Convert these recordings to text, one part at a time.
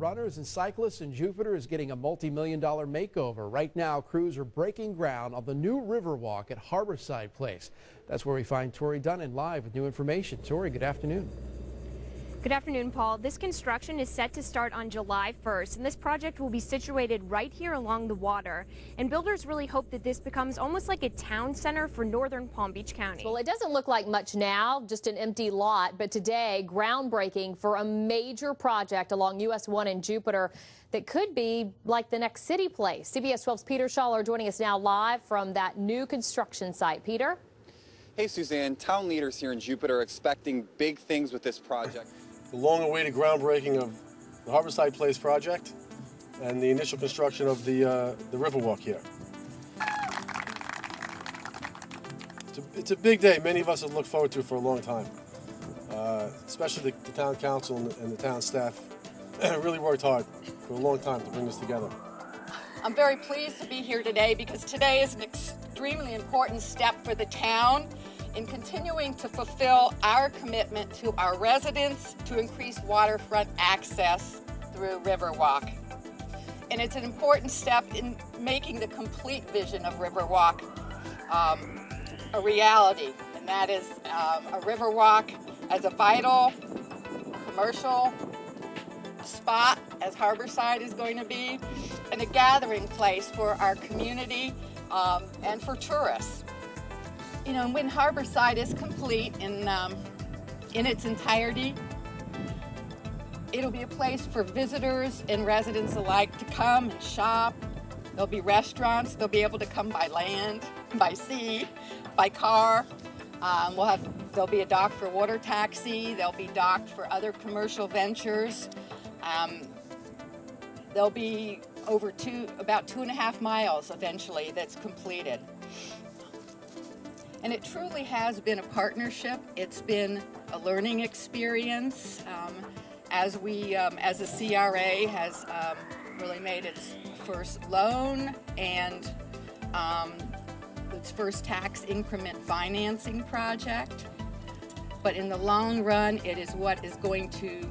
runners and cyclists in Jupiter is getting a multi-million-dollar makeover. Right now, crews are breaking ground on the new Riverwalk at Harbourside Place. That's where we find Tori Dunnan live with new information. Tori, good afternoon. Good afternoon, Paul. This construction is set to start on July 1st, and this project will be situated right here along the water. And builders really hope that this becomes almost like a town center for northern Palm Beach County. Well, it doesn't look like much now, just an empty lot, but today, groundbreaking for a major project along US 1 in Jupiter that could be like the next city place. CBS 12's Peter Schaller joining us now live from that new construction site. Peter? Hey, Suzanne. Town leaders here in Jupiter are expecting big things with this project. The long-awaited groundbreaking of the Harbourside Place project and the initial construction of the Riverwalk here. It's a big day. Many of us have looked forward to it for a long time, especially the town council and the town staff. Really worked hard for a long time to bring this together. I'm very pleased to be here today because today is an extremely important step for the town in continuing to fulfill our commitment to our residents to increase waterfront access through Riverwalk. And it's an important step in making the complete vision of Riverwalk a reality, and that is a Riverwalk as a vital commercial spot, as Harbourside is going to be, and a gathering place for our community and for tourists. You know, when Harbourside is complete in its entirety, it'll be a place for visitors and residents alike to come and shop. There'll be restaurants. They'll be able to come by land, by sea, by car. There'll be a dock for water taxi. There'll be docked for other commercial ventures. There'll be about 2.5 miles eventually that's completed. And it truly has been a partnership. It's been a learning experience as the CRA has really made its first loan and its first tax increment financing project. But in the long run, it is what is going to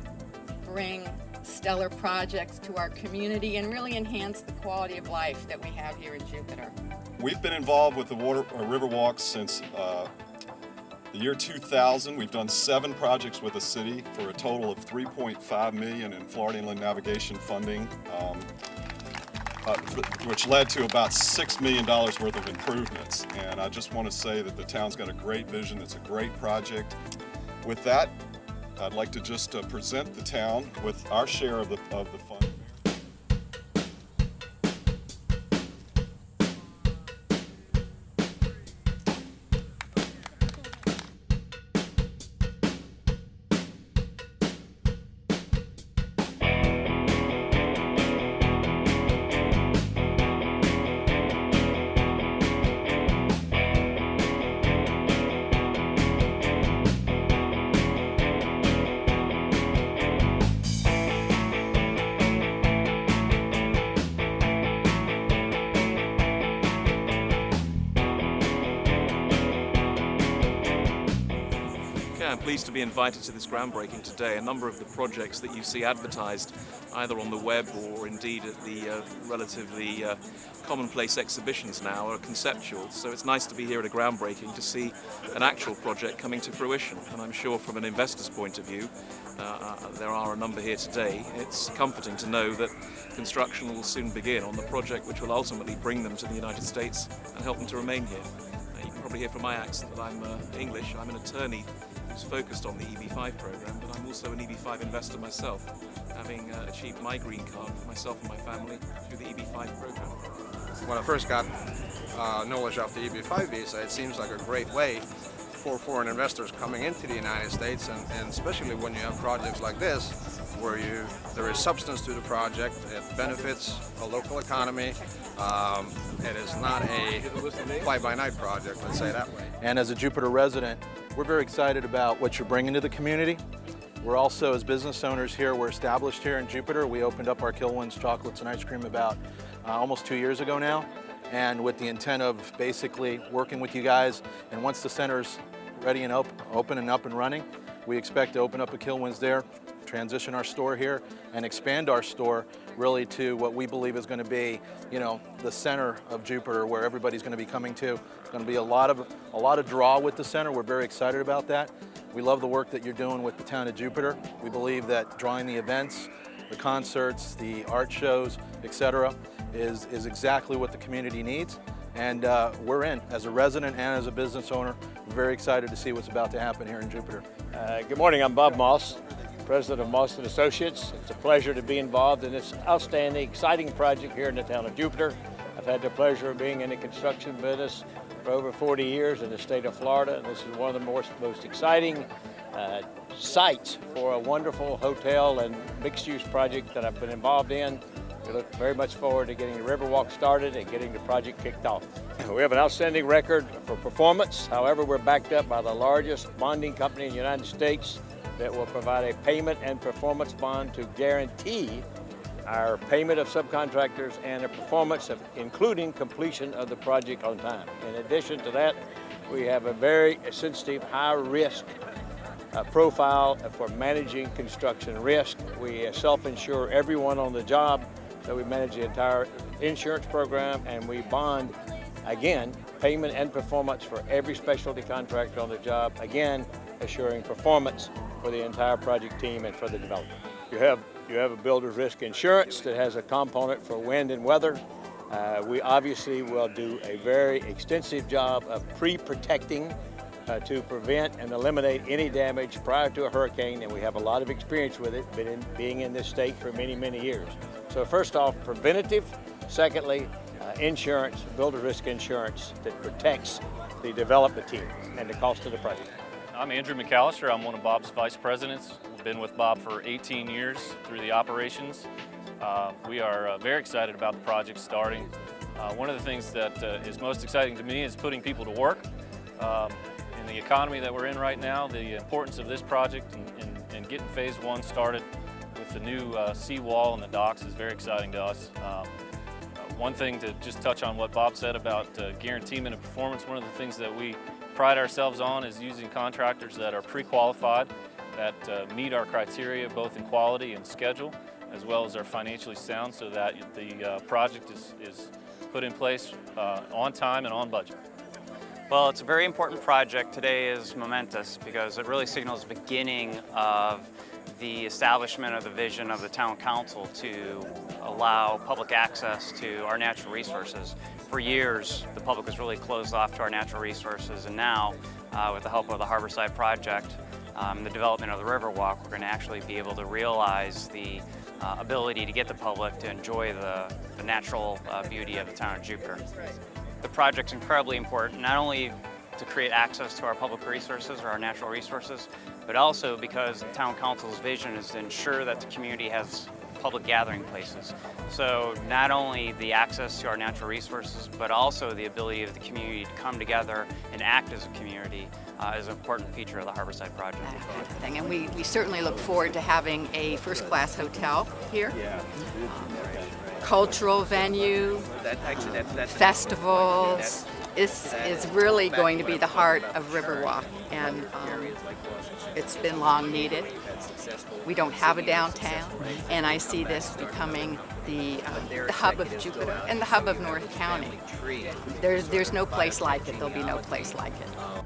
bring stellar projects to our community and really enhance the quality of life that we have here in Jupiter. We've been involved with the Riverwalk since the year 2000. We've done 7 projects with the city for a total of $3.5 million in Florida Inland Navigation funding, which led to about $6 million worth of improvements. And I just want to say that the town's got a great vision. It's a great project. With that, I'd like to just present the town with our share of the fund. I'm pleased to be invited to this groundbreaking today. A number of the projects that you see advertised either on the web or indeed at the relatively commonplace exhibitions now are conceptual, so it's nice to be here at a groundbreaking to see an actual project coming to fruition. And I'm sure from an investor's point of view, there are a number here today. It's comforting to know that construction will soon begin on the project which will ultimately bring them to the United States and help them to remain here. You can probably hear from my accent that I'm English. I'm an attorney who's focused on the EB-5 program, but I'm also an EB-5 investor myself, having achieved my green card for myself and my family through the EB-5 program. When I first got knowledge of the EB-5 visa, it seems like a great way for foreign investors coming into the United States, and especially when you have projects like this, where there is substance to the project, it benefits a local economy. It is not a fly-by-night project, let's say it that way. And as a Jupiter resident, we're very excited about what you're bringing to the community. We're also, as business owners here, we're established here in Jupiter. We opened up our Kilwins Chocolates and Ice Cream about almost 2 years ago now, and with the intent of basically working with you guys. And once the center's ready and open and up and running, we expect to open up a Kilwins there transition our store here and expand our store really to what we believe is going to be, you know, the center of Jupiter, where everybody's going to be coming to. It's going to be a lot of draw with the center. We're very excited about that. We love the work that you're doing with the town of Jupiter. We believe that drawing the events, the concerts, the art shows, etc., is exactly what the community needs. And we're in, as a resident and as a business owner, very excited to see what's about to happen here in Jupiter. Good morning, I'm Bob Moss, president of Moss & Associates. It's a pleasure to be involved in this outstanding, exciting project here in the town of Jupiter. I've had the pleasure of being in the construction business for over 40 years in the state of Florida, and this is one of the most exciting sites for a wonderful hotel and mixed-use project that I've been involved in. We look very much forward to getting the Riverwalk started and getting the project kicked off. We have an outstanding record for performance. However, we're backed up by the largest bonding company in the United States that will provide a payment and performance bond to guarantee our payment of subcontractors and the performance of including completion of the project on time. In addition to that, we have a very sensitive, high-risk profile for managing construction risk. We self-insure everyone on the job. So we manage the entire insurance program, and we bond, again, payment and performance for every specialty contractor on the job, again, assuring performance for the entire project team and for the developer. You have a builder's risk insurance that has a component for wind and weather. We obviously will do a very extensive job of pre-protecting to prevent and eliminate any damage prior to a hurricane, and we have a lot of experience with it, being in this state for many, many years. So first off, preventative. Secondly, insurance, builder risk insurance that protects the development team and the cost of the project. I'm Andrew McAllister. I'm one of Bob's vice presidents. I've been with Bob for 18 years through the operations. We are very excited about the project starting. One of the things that is most exciting to me is putting people to work. In the economy that we're in right now, the importance of this project and getting phase one started with the new seawall and the docks is very exciting to us. One thing to just touch on what Bob said about guarantee-ment of performance, one of the things that we pride ourselves on is using contractors that are pre-qualified, that meet our criteria both in quality and schedule, as well as are financially sound, so that the project is put in place on time and on budget. Well, it's a very important project. Today is momentous because it really signals the beginning of the establishment of the vision of the town council to allow public access to our natural resources. For years, the public was really closed off to our natural resources, and now, with the help of the Harbourside project, the development of the Riverwalk, we're going to actually be able to realize the ability to get the public to enjoy the natural beauty of the town of Jupiter. The project's incredibly important, not only to create access to our public resources or our natural resources, but also because the town council's vision is to ensure that the community has public gathering places. So not only the access to our natural resources, but also the ability of the community to come together and act as a community is an important feature of the Harbourside project. And we certainly look forward to having a first-class hotel here. Cultural venue, festivals. This is really going to be the heart of Riverwalk, and it's been long needed. We don't have a downtown, and I see this becoming the hub of Jupiter and the hub of North County. There's no place like it. There'll be no place like it.